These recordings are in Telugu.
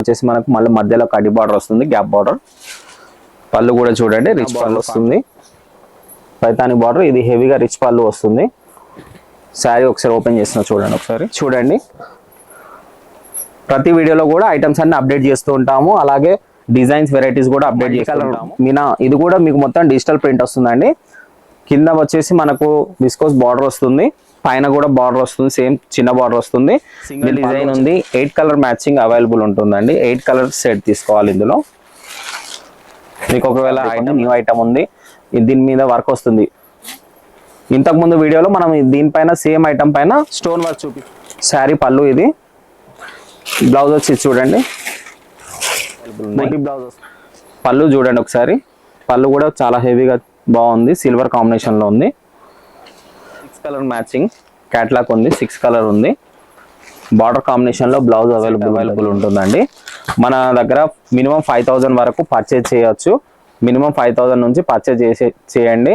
వచ్చేసి మనకు మళ్ళీ మధ్యలో కడి బార్డర్ వస్తుంది, గ్యాప్ బార్డర్. పళ్ళు కూడా చూడండి రిచ్ పళ్ళు వస్తుంది, పైతాని బార్డర్. ఇది హెవీగా రిచ్ పళ్ళు వస్తుంది. శారీ ఒకసారి ఓపెన్ చేస్తున్నా చూడండి, ఒకసారి చూడండి. ప్రతి వీడియోలో కూడా ఐటమ్స్ అన్ని అప్డేట్ చేస్తూ ఉంటాము, అలాగే డిజైన్స్ వెరైటీస్ కూడా అప్డేట్ చేస్తాము. మీనా ఇది కూడా మీకు మొత్తం డిజిటల్ ప్రింట్ వస్తుందండి. కింద వచ్చేసి మనకు విస్కోస్ బార్డర్ వస్తుంది, పైన కూడా బార్డర్ వస్తుంది, సేమ్ చిన్న బార్డర్ వస్తుంది. సింగిల్ డిజైన్ ఉంది. 8 కలర్ మ్యాచింగ్ అవైలబుల్ ఉంటుందండి. 8 కలర్ సెట్ తీసుకోవాలి. ఇందులో మీకు ఒకవేళ ఐటమ్ న్యూ ఐటమ్ ఉంది, దీని మీద వర్క్ వస్తుంది. ఇంతకు ముందు వీడియోలో మనం దీనిపైన సేమ్ ఐటమ్ పైన స్టోన్ వర్క్ చూపి. శారీ పళ్ళు, ఇది బ్లౌజ్ వచ్చి చూడండి, బ్లౌజ్ పళ్ళు చూడండి ఒకసారి. పళ్ళు కూడా చాలా హెవీగా బాగుంది, సిల్వర్ కాంబినేషన్ లో ఉంది. 6 కలర్ మ్యాచింగ్ క్యాట్లాగ్ ఉంది, 6 కలర్ ఉంది. బార్డర్ కాంబినేషన్ లో బ్లౌజ్ అవైలబుల్ ఉంటుందండి. మన దగ్గర మినిమం 5000 వరకు పర్చేజ్ చేయొచ్చు. మినిమం 5000 నుంచి పర్చేజ్ చేయండి.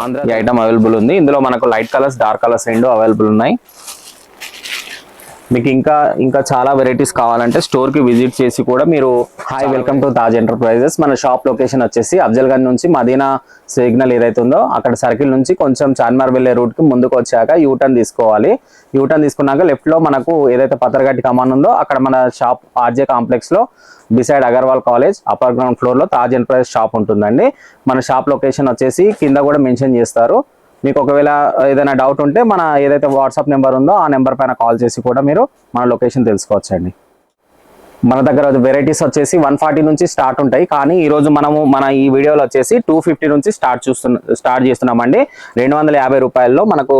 ఆంధ్ర ఐటమ్ అవైలబుల్ ఉంది. ఇందులో మనకు లైట్ కలర్స్, డార్క్ కలర్స్ రెండు అవైలబుల్ ఉన్నాయి. మీకు ఇంకా చాలా వెరైటీస్ కావాలంటే స్టోర్ కి విజిట్ చేసి కూడా మీరు. Hi, welcome to Taj enterprises. మన షాప్ లొకేషన్ వచ్చేసి అఫ్జల్గంజ్ నుంచి మదీనా సిగ్నల్ ఏదైతే ఉందో అక్కడ సర్కిల్ నుంచి కొంచెం చార్మినార్ వెళ్ళే రూట్ కి ముందుకు వచ్చాక యూటర్న్ తీసుకోవాలి. యూటర్న్ తీసుకున్నాక లెఫ్ట్ లో మనకు ఏదైతే పత్రగట్టి కమాన్ ఉందో అక్కడ మన షాప్ ఆర్జే కాంప్లెక్స్ లో beside Agarwal college upper ground floor లో తాజ్ ఎంటర్ప్రైజెస్ షాప్ ఉంటుందండి. మన షాప్ లొకేషన్ వచ్చేసి కింద కూడా మెన్షన్ చేస్తారు. మీకు ఒకవేళ ఏదైనా డౌట్ ఉంటే మన ఏదైతే వాట్సాప్ నెంబర్ ఉందో ఆ నెంబర్ పైన కాల్ చేసి కూడా మీరు మన లొకేషన్ తెలుసుకోవచ్చండి. మన దగ్గర వెరైటీస్ వచ్చేసి 140 నుంచి స్టార్ట్ ఉంటాయి, కానీ ఈరోజు మన ఈ వీడియోలో వచ్చేసి 250 నుంచి స్టార్ట్ చేస్తున్నామండి. 250 రూపాయల్లో మనకు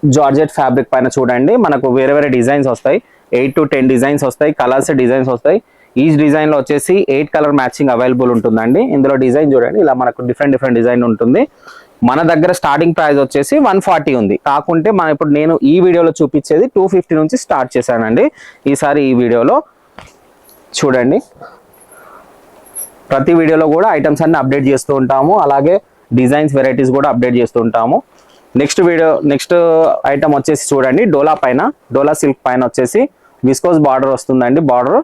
జార్జెట్ ఫ్యాబ్రిక్ పైన చూడండి మనకు వేరే వేరే డిజైన్స్ వస్తాయి. 8 to 10 డిజైన్స్ వస్తాయి, కలర్స్ డిజైన్స్ వస్తాయి. ఈచ్ డిజైన్ లో వచ్చేసి 8 కలర్ మ్యాచింగ్ అవైలబుల్ ఉంటుందండి. ఇందులో డిజైన్ చూడండి, ఇలా మనకు డిఫరెంట్ డిజైన్ ఉంటుంది. మన దగ్గర స్టార్టింగ్ ప్రైస్ వచ్చేసి 140 ఉంది. కాకుంటే ఇప్పుడు నేను ఈ వీడియోలో చూపించేది 250 నుంచి స్టార్ట్ చేశానండి. ఈసారి ఈ వీడియోలో చూడండి, ప్రతి వీడియోలో కూడా ఐటమ్స్ అన్ని అప్డేట్ చేస్తూ ఉంటాము, అలాగే డిజైన్స్ వెరైటీస్ కూడా అప్డేట్ చేస్తూ ఉంటాము. నెక్స్ట్ ఐటమ్ వచ్చేసి చూడండి, డోలా సిల్క్ పైన వచ్చేసి విస్కోస్ బార్డర్ వస్తుందండి. Border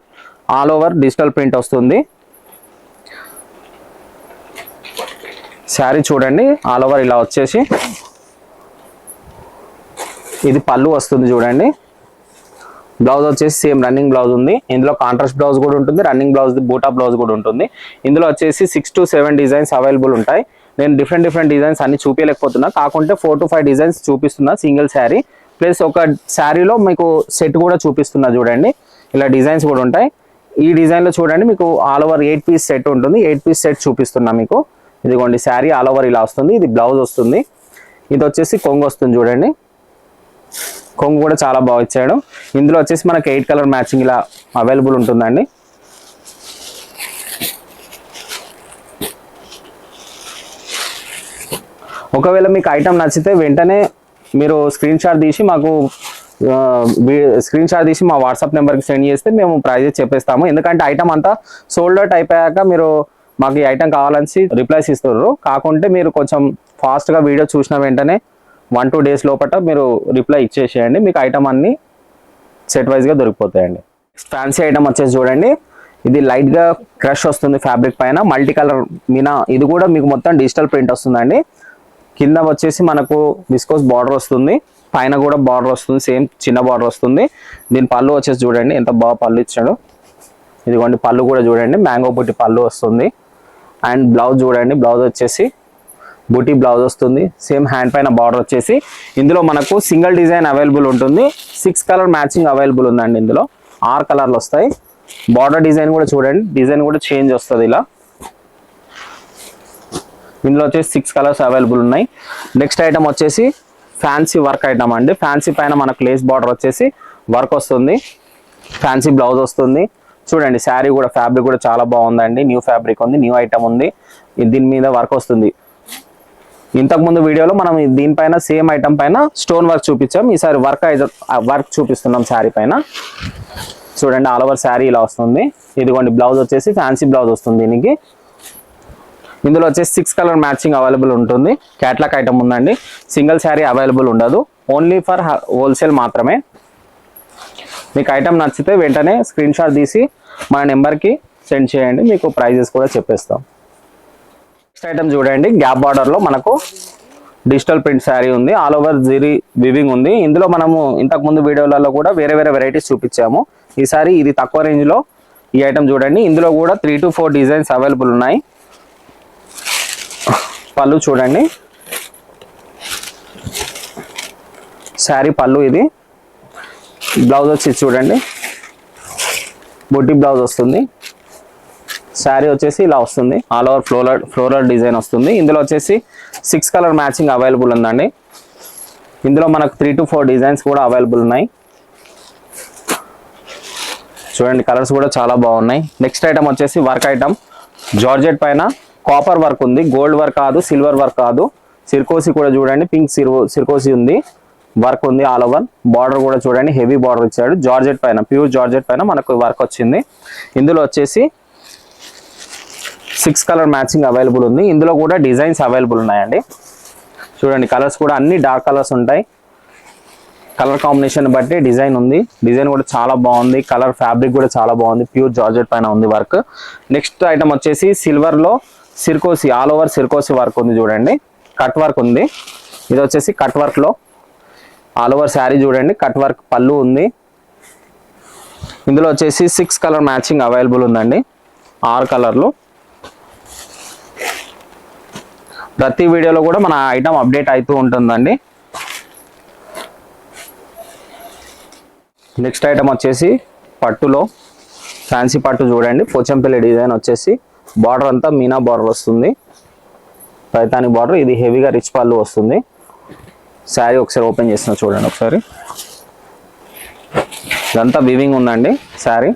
all over digital print వస్తుంది. శారీ చూడండి ఆల్ ఓవర్ ఇలా వచ్చేసి ఇది పళ్ళు వస్తుంది చూడండి. బ్లౌజ్ వచ్చేసి సేమ్ రన్నింగ్ బ్లౌజ్ ఉంది. ఇందులో కాంట్రాస్ట్ బ్లౌజ్ కూడా ఉంటుంది, రన్నింగ్ బ్లౌజ్ బూటా బ్లౌజ్ కూడా ఉంటుంది. ఇందులో వచ్చేసి 6 to 7 డిజైన్స్ అవైలబుల్ ఉంటాయి. నేను డిఫరెంట్ డిజైన్స్ అన్ని చూపించలేకపోతున్నా, కాకుంటే 4 to 5 డిజైన్స్ చూపిస్తున్నా సింగిల్ శారీ. ప్లస్ ఒక శారీలో మీకు సెట్ కూడా చూపిస్తున్నా చూడండి. ఇలా డిజైన్స్ కూడా ఉంటాయి. ఈ డిజైన్ లో చూడండి మీకు ఆల్ ఓవర్ 8 పీస్ సెట్ ఉంటుంది. 8 పీస్ సెట్ చూపిస్తున్నా మీకు. ఇదిగోండి శారీ ఆల్ ఓవర్ ఇలా వస్తుంది. ఇది బ్లౌజ్ వస్తుంది. ఇది వచ్చేసి కొంగు వస్తుంది చూడండి. కొంగు కూడా చాలా బాగా ఇచ్చాడు. ఇందులో వచ్చేసి మనకి 8 కలర్ మ్యాచింగ్ ఇలా అవైలబుల్ ఉంటుందండి. ఒకవేళ మీకు ఐటమ్ నచ్చితే వెంటనే మీరు స్క్రీన్ షాట్ తీసి మా వాట్సాప్ నెంబర్కి సెండ్ చేస్తే మేము ప్రైజెస్ చెప్పేస్తాము. ఎందుకంటే ఐటమ్ అంతా సోల్డ్ అవుట్ అయిపోయాక మీరు మాకు ఈ ఐటమ్ కావాలని రిప్లైస్ ఇస్తున్నారు. కాకుంటే మీరు కొంచెం ఫాస్ట్గా వీడియో చూసిన వెంటనే 1-2 డేస్ లోపల మీరు రిప్లై ఇచ్చేసేయండి. మీకు ఐటమ్ అన్ని సెట్ వైజ్గా దొరికిపోతాయండి. ఫ్యాన్సీ ఐటమ్ వచ్చేసి చూడండి, ఇది లైట్గా క్రష్ వస్తుంది ఫ్యాబ్రిక్ పైన, మల్టీ కలర్ మీనా. ఇది కూడా మీకు మొత్తం డిజిటల్ ప్రింట్ వస్తుందండి. కింద వచ్చేసి మనకు విస్కోస్ బార్డర్ వస్తుంది, పైన కూడా బార్డర్ వస్తుంది, సేమ్ చిన్న బార్డర్ వస్తుంది. దీని పళ్ళు వచ్చేసి చూడండి ఎంత బాగా పళ్ళు ఇచ్చాడు. ఇదిగోండి పళ్ళు కూడా చూడండి, మ్యాంగో బుట్టి పళ్ళు వస్తుంది. అండ్ బ్లౌజ్ చూడండి, బ్లౌజ్ వచ్చేసి బుటీ బ్లౌజ్ వస్తుంది. సేమ్ హ్యాండ్ పైన బార్డర్ వచ్చేసి ఇందులో మనకు సింగిల్ డిజైన్ అవైలబుల్ ఉంటుంది. 6 కలర్ మ్యాచింగ్ అవైలబుల్ ఉందండి. ఇందులో 6 కలర్లు వస్తాయి. బార్డర్ డిజైన్ కూడా చూడండి, డిజైన్ కూడా చేంజ్ వస్తుంది ఇలా. ఇందులో వచ్చేసి 6 కలర్స్ అవైలబుల్ ఉన్నాయి. నెక్స్ట్ ఐటమ్ వచ్చేసి ఫ్యాన్సీ వర్క్ ఐటమ్ అండి. ఫ్యాన్సీ పైన మనకు లేస్ బార్డర్ వచ్చేసి వర్క్ వస్తుంది, ఫ్యాన్సీ బ్లౌజ్ వస్తుంది. చూడండి శారీ కూడా ఫ్యాబ్రిక్ కూడా చాలా బాగుందండి. న్యూ ఫ్యాబ్రిక్ ఉంది, న్యూ ఐటమ్ ఉంది. దీని మీద వర్క్ వస్తుంది. ఇంతకుముందు వీడియోలో మనం దీనిపైన సేమ్ ఐటమ్ పైన స్టోన్ వర్క్ చూపించాం. ఈసారి వర్క్ చూపిస్తున్నాం శారీ పైన. చూడండి ఆల్ ఓవర్ శారీ ఇలా వస్తుంది. ఇదిగోండి బ్లౌజ్ వచ్చేసి ఫ్యాన్సీ బ్లౌజ్ వస్తుంది దీనికి. ఇందులో వచ్చేసి 6 కలర్ మ్యాచింగ్ అవైలబుల్ ఉంటుంది. క్యాట్లాగ్ ఐటమ్ ఉందండి. సింగిల్ శారీ అవైలబుల్ ఉండదు, ఓన్లీ ఫర్ హోల్సేల్ మాత్రమే. మీకు ఐటమ్ నచ్చితే వెంటనే స్క్రీన్ షాట్ తీసి మన నెంబర్కి సెండ్ చేయండి, మీకు ప్రైజెస్ కూడా చెప్పేస్తాం. నెక్స్ట్ ఐటమ్ చూడండి, గ్యాప్ బార్డర్లో మనకు డిజిటల్ ప్రింట్ శారీ ఉంది, ఆల్ ఓవర్ జీరీ వివింగ్ ఉంది. ఇందులో మనము ఇంతకుముందు వీడియోలలో కూడా వేరే వేరే వెరైటీస్ చూపించాము. ఈసారి ఇది తక్కువ రేంజ్లో ఈ ఐటమ్ చూడండి. ఇందులో కూడా 3 to 4 డిజైన్స్ అవైలబుల్ ఉన్నాయి. పళ్ళు చూడండి, శారీ పళ్ళు ఇది. బ్లౌజ్ వచ్చి చూడండి, బుట్టి బ్లౌజ్ వస్తుంది. శారీ వచ్చేసి ఇలా వస్తుంది, ఆల్ ఓవర్ ఫ్లోరల్ డిజైన్ వస్తుంది. ఇందులో వచ్చేసి 6 కలర్ మ్యాచింగ్ అవైలబుల్ ఉందండి. ఇందులో మనకు 3 to 4 డిజైన్స్ కూడా అవైలబుల్ ఉన్నాయి. చూడండి, కలర్స్ కూడా చాలా బాగున్నాయి. నెక్స్ట్ ఐటమ్ వచ్చేసి వర్క్ ఐటమ్, జార్జెట్ పైన కాపర్ వర్క్ ఉంది, గోల్డ్ వర్క్ కాదు, సిల్వర్ వర్క్ కాదు. సిర్కోసి కూడా చూడండి, పింక్ సిర్కోసి ఉంది, వర్క్ ఉంది ఆల్ ఓవర్. బార్డర్ కూడా చూడండి, హెవీ బార్డర్ ఇచ్చాడు. జార్జెట్ పైన, ప్యూర్ జార్జెట్ పైన మనకు వర్క్ వచ్చింది. ఇందులో వచ్చేసి 6 కలర్ మ్యాచింగ్ అవైలబుల్ ఉంది. ఇందులో కూడా డిజైన్స్ అవైలబుల్ ఉన్నాయండి. చూడండి, కలర్స్ కూడా అన్ని డార్క్ కలర్స్ ఉంటాయి. కలర్ కాంబినేషన్ బట్టి డిజైన్ ఉంది. డిజైన్ కూడా చాలా బాగుంది. కలర్ ఫ్యాబ్రిక్ కూడా చాలా బాగుంది. ప్యూర్ జార్జెట్ పైన ఉంది వర్క్. నెక్స్ట్ ఐటమ్ వచ్చేసి సిల్వర్లో సిర్కోసి, ఆల్ ఓవర్ సిర్కోసి వర్క్ ఉంది. చూడండి, కట్ వర్క్ ఉంది. ఇది వచ్చేసి కట్ వర్క్లో ఆల్ ఓవర్ శారీ చూడండి, కట్ వర్క్ పళ్ళు ఉంది. ఇందులో వచ్చేసి 6 కలర్ మ్యాచింగ్ అవైలబుల్ ఉందండి, 6 కలర్లు. ప్రతి వీడియోలో కూడా మన ఐటమ్ అప్డేట్ అవుతూ ఉంటుందండి. నెక్స్ట్ ఐటమ్ వచ్చేసి పట్టులో ఫ్యాన్సీ పట్టు చూడండి, పోచంపల్లి డిజైన్ వచ్చేసి బార్డర్ అంతా మీనా బార్డర్ వస్తుంది, పైతాని బార్డర్. ఇది హెవీగా రిచ్ పళ్ళు వస్తుంది. శారీ ఒకసారి ఓపెన్ చేస్తున్నా చూడండి ఒకసారి. ఇదంతా వివింగ్ ఉందండి శారీ.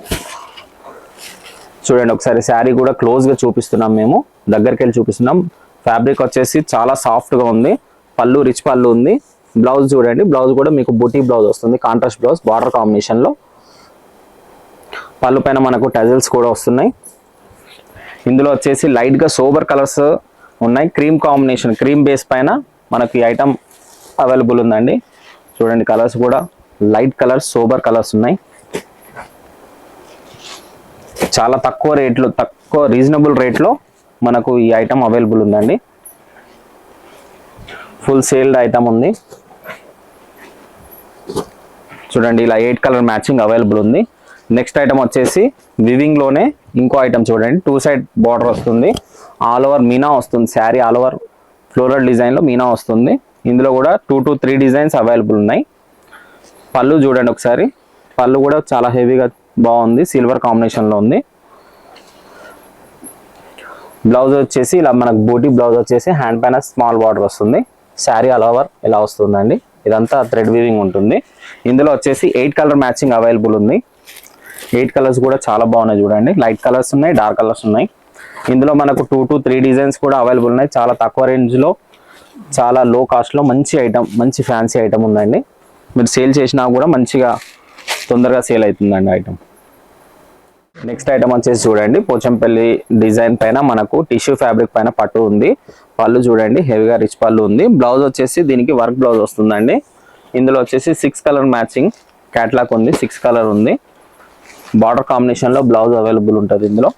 చూడండి ఒకసారి, శారీ కూడా క్లోజ్గా చూపిస్తున్నాం, మేము దగ్గరికి వెళ్ళి చూపిస్తున్నాం. ఫ్యాబ్రిక్ వచ్చేసి చాలా సాఫ్ట్గా ఉంది. పళ్ళు రిచ్ పళ్ళు ఉంది. బ్లౌజ్ చూడండి, బ్లౌజ్ కూడా మీకు బూటీ బ్లౌజ్ వస్తుంది, కాంట్రాస్ట్ బ్లౌజ్ బార్డర్ కాంబినేషన్లో. పళ్ళు పైన మనకు టజల్స్ కూడా వస్తున్నాయి. ఇందులో వచ్చేసి లైట్గా సోబర్ కలర్స్ ఉన్నాయి, క్రీమ్ కాంబినేషన్, క్రీమ్ బేస్ పైన మనకి ఈ ఐటమ్ అవైలబుల్ ఉందండి. చూడండి, కలర్స్ కూడా లైట్ కలర్స్, సోబర్ కలర్స్ ఉన్నాయి. చాలా తక్కువ రేట్లు, రీజనబుల్ రేట్లో మనకు ఈ ఐటమ్ అవైలబుల్ ఉందండి. ఫుల్ సేల్డ్ ఐటమ్ ఉంది. చూడండి, ఇలా 8 కలర్ మ్యాచింగ్ అవైలబుల్ ఉంది. నెక్స్ట్ ఐటమ్ వచ్చేసి వివింగ్లోనే ఇంకో ఐటమ్ చూడండి, 2 సైడ్ బార్డర్ వస్తుంది, ఆల్ ఓవర్ మీనా వస్తుంది. శారీ ఆల్ ఓవర్ ఫ్లోరల్ డిజైన్లో మీనా వస్తుంది. ఇందులో కూడా 2 to 3 డిజైన్స్ అవైలబుల్ ఉన్నాయి. పళ్ళు చూడండి ఒకసారి, పళ్ళు కూడా చాలా హెవీగా బాగుంది, సిల్వర్ కాంబినేషన్లో ఉంది. బ్లౌజ్ వచ్చేసి ఇలా మనకు బూటీ బ్లౌజ్ వచ్చేసి హ్యాండ్ పైన స్మాల్ బార్డర్ వస్తుంది. శారీ ఆల్ ఓవర్ ఇలా వస్తుందండి. ఇదంతా థ్రెడ్ వీవింగ్ ఉంటుంది. ఇందులో వచ్చేసి 8 కలర్ మ్యాచింగ్ అవైలబుల్ ఉంది. 8 కలర్స్ కూడా చాలా బాగున్నాయి. చూడండి, లైట్ కలర్స్ ఉన్నాయి, డార్క్ కలర్స్ ఉన్నాయి. ఇందులో మనకు 2 to 3 డిజైన్స్ కూడా అవైలబుల్ ఉన్నాయి. చాలా తక్కువ రేంజ్లో, చాలా లో కాస్ట్లో మంచి ఐటమ్, మంచి ఫ్యాన్సీ ఐటమ్ ఉందండి. మీరు సేల్ చేసినా కూడా మంచిగా తొందరగా సేల్ అవుతుందండి ఐటమ్. నెక్స్ట్ ఐటమ్ వచ్చేసి చూడండి, పోచంపల్లి డిజైన్ పైన మనకు టిష్యూ ఫ్యాబ్రిక్ పైన పట్టు ఉంది. పళ్ళు చూడండి, హెవీగా రిచ్ పళ్ళు ఉంది. బ్లౌజ్ వచ్చేసి దీనికి వర్క్ బ్లౌజ్ వస్తుందండి. ఇందులో వచ్చేసి 6 కలర్ మ్యాచింగ్ క్యాట్లాగ్ ఉంది, 6 కలర్ ఉంది. బార్డర్ కాంబినేషన్లో బ్లౌజ్ అవైలబుల్ ఉంటుంది. ఇందులో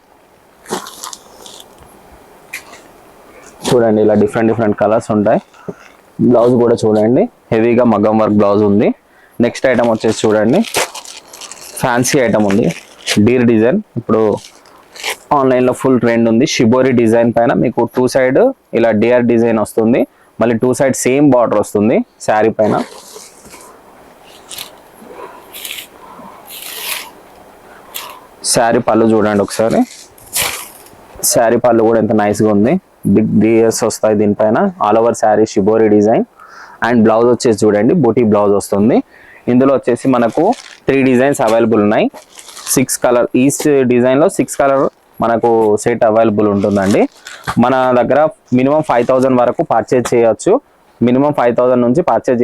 చూడండి, ఇలా డిఫరెంట్ కలర్స్ ఉంటాయి. బ్లౌజ్ కూడా చూడండి, హెవీగా మగ్గం వర్క్ బ్లౌజ్ ఉంది. నెక్స్ట్ ఐటమ్ వచ్చేసి చూడండి, ఫ్యాన్సీ ఐటమ్ ఉంది, డీర్ డిజైన్. ఇప్పుడు ఆన్లైన్లో ఫుల్ ట్రెండ్ ఉంది. షిబోరి డిజైన్ పైన మీకు 2 సైడ్ ఇలా డియర్ డిజైన్ వస్తుంది, మళ్ళీ 2 సైడ్ సేమ్ బార్డర్ వస్తుంది శారీ పైన. శారీ పళ్ళు చూడండి ఒకసారి, శారీ పళ్ళు కూడా ఎంత నైస్గా ఉంది. బిగ్ డియర్స్ వస్తాయి దీనిపైన. All over sari shibori design. And blouse వచ్చేసి చూడండి, బూటీ బ్లౌజ్ వస్తుంది. ఇందులో వచ్చేసి మనకు 3 డిజైన్స్ అవైలబుల్ ఉన్నాయి. 6 కలర్, ఈచ్ డిజైన్లో 6 కలర్ మనకు సెట్ అవైలబుల్ ఉంటుందండి. మన దగ్గర మినిమం 5000 వరకు పర్చేజ్ చేయొచ్చు. మినిమం 5000 నుంచి పర్చేజ్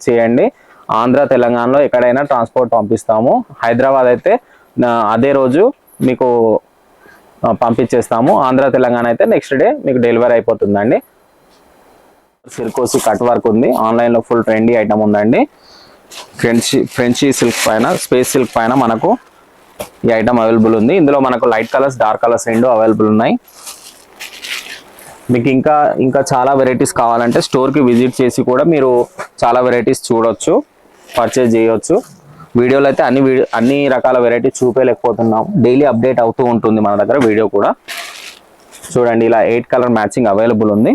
చేయండి. ఆంధ్ర తెలంగాణలో ఎక్కడైనా ట్రాన్స్పోర్ట్ పంపిస్తాము. హైదరాబాద్ అయితే అదే రోజు మీకు పంపించేస్తాము. ఆంధ్ర తెలంగాణ అయితే నెక్స్ట్ డే మీకు డెలివరీ అయిపోతుందండి. సిల్కోసి కట్ వర్క్ ఉంది, ఆన్లైన్లో ఫుల్ ట్రెండీ ఐటమ్ ఉందండి. ఫ్రెంచీ సిల్క్ పైన, స్పేస్ సిల్క్ పైన మనకు ఈ ఐటమ్ అవైలబుల్ ఉంది. ఇందులో మనకు లైట్ కలర్స్, డార్క్ కలర్స్ రెండు అవైలబుల్ ఉన్నాయి. మీకు ఇంకా చాలా వెరైటీస్ కావాలంటే స్టోర్కి విజిట్ చేసి కూడా మీరు చాలా వెరైటీస్ చూడొచ్చు, పర్చేజ్ చేయొచ్చు. వీడియోలో అయితే అన్ని రకాల వెరైటీస్ చూపేయలేకపోతున్నాం. డైలీ అప్డేట్ అవుతూ ఉంటుంది మన దగ్గర వీడియో కూడా. చూడండి, ఇలా 8 కలర్ మ్యాచింగ్ అవైలబుల్ ఉంది.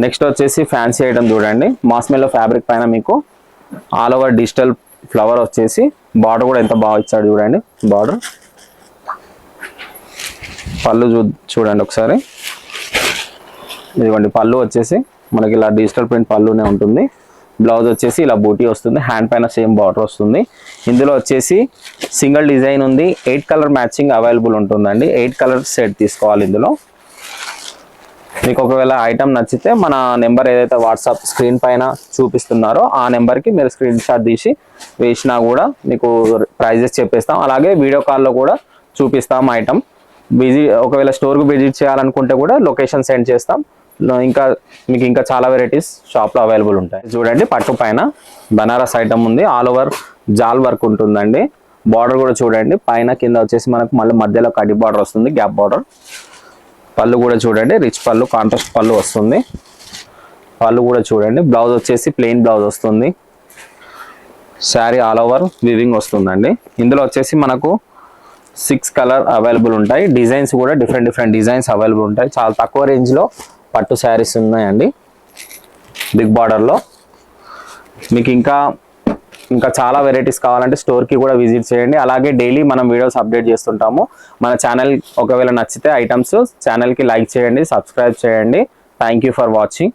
నెక్స్ట్ వచ్చేసి ఫ్యాన్సీ ఐటమ్ చూడండి. మాస్మెల్లో ఫ్యాబ్రిక్ పైన మీకు ఆల్ ఓవర్ డిజిటల్ ఫ్లవర్ వచ్చేసి బార్డర్ కూడా ఎంత బాగా ఇచ్చాడు చూడండి. బార్డర్, పళ్ళు చూడండి ఒకసారి. ఇదిగోండి పళ్ళు వచ్చేసి మనకి ఇలా డిజిటల్ ప్రింట్ పళ్ళునే ఉంటుంది. బ్లౌజ్ వచ్చేసి ఇలా బూటీ వస్తుంది. హ్యాండ్ పైన సేమ్ బార్డర్ వస్తుంది. ఇందులో వచ్చేసి సింగిల్ డిజైన్ ఉంది. 8 కలర్ మ్యాచింగ్ అవైలబుల్ ఉంటుందండి. 8 కలర్ సెట్ తీసుకోవాలి. ఇందులో మీకు ఒకవేళ ఐటమ్ నచ్చితే మన నెంబర్ ఏదైతే వాట్సాప్ స్క్రీన్ పైన చూపిస్తున్నారో ఆ నెంబర్కి మీరు స్క్రీన్ షాట్ తీసి వేసినా కూడా మీకు ప్రైజెస్ చెప్పేస్తాం. అలాగే వీడియో కాల్లో కూడా చూపిస్తాం ఐటమ్. ఒకవేళ స్టోర్కి విజిట్ చేయాలనుకుంటే కూడా లొకేషన్ సెండ్ చేస్తాం. మీకు చాలా వెరైటీస్ షాప్లో అవైలబుల్ ఉంటాయి. చూడండి, పట్టు పైన బనారస్ ఐటమ్ ఉంది. ఆల్ ఓవర్ జాల్ వర్క్ ఉంటుందండి. బార్డర్ కూడా చూడండి, పైన కింద వచ్చేసి మనకు మళ్ళీ మధ్యలో కడి బార్డర్ వస్తుంది, గ్యాప్ బార్డర్. పళ్ళు కూడా చూడండి, రిచ్ పళ్ళు, కాంట్రాస్ట్ పళ్ళు వస్తుంది. పళ్ళు కూడా చూడండి. బ్లౌజ్ వచ్చేసి ప్లెయిన్ బ్లౌజ్ వస్తుంది. శారీ ఆల్ ఓవర్ వివింగ్ వస్తుందండి. ఇందులో వచ్చేసి మనకు 6 కలర్ అవైలబుల్ ఉంటాయి. డిజైన్స్ కూడా డిఫరెంట్ డిజైన్స్ అవైలబుల్ ఉంటాయి. చాలా తక్కువ రేంజ్లో పట్టు శారీస్ ఉన్నాయండి బిగ్ బార్డర్లో. మీకు ఇంకా చాలా వెరైటీస్ కావాలంటే స్టోర్కి కూడా విజిట్ చేయండి. అలాగే డైలీ మనం వీడియోస్ అప్డేట్ చేస్తుంటాము. మన ఛానల్ ఒకవేళ నచ్చితే ఐటమ్స్ ఛానల్కి లైక్ చేయండి, సబ్స్క్రైబ్ చేయండి. Thank you for watching.